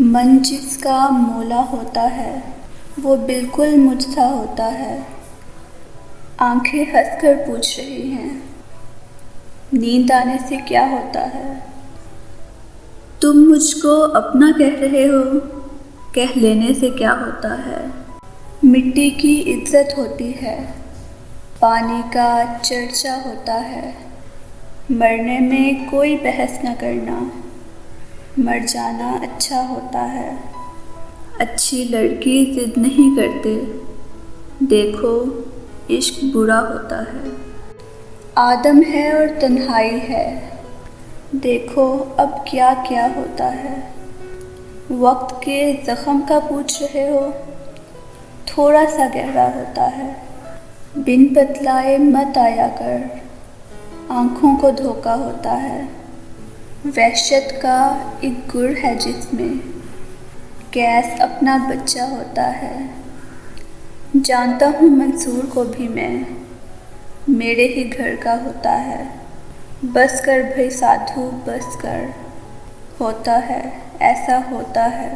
मन जिसका मोला होता है वो बिल्कुल मुझसा होता है। आंखें हंसकर पूछ रही हैं, नींद आने से क्या होता है। तुम मुझको अपना कह रहे हो, कह लेने से क्या होता है। मिट्टी की इज्जत होती है, पानी का चर्चा होता है। मरने में कोई बहस न करना, मर जाना अच्छा होता है। अच्छी लड़की जिद नहीं करते, देखो इश्क बुरा होता है। आदम है और तन्हाई है, देखो अब क्या क्या होता है। वक्त के जख्म का पूछ रहे हो, थोड़ा सा गहरा होता है। बिन बतलाए मत आया कर, आँखों को धोखा होता है। वहशत का एक गुण है जिसमें गैस अपना बच्चा होता है। जानता हूँ मंसूर को भी मैं, मेरे ही घर का होता है। बस कर भाई साधु बस कर, होता है ऐसा होता है।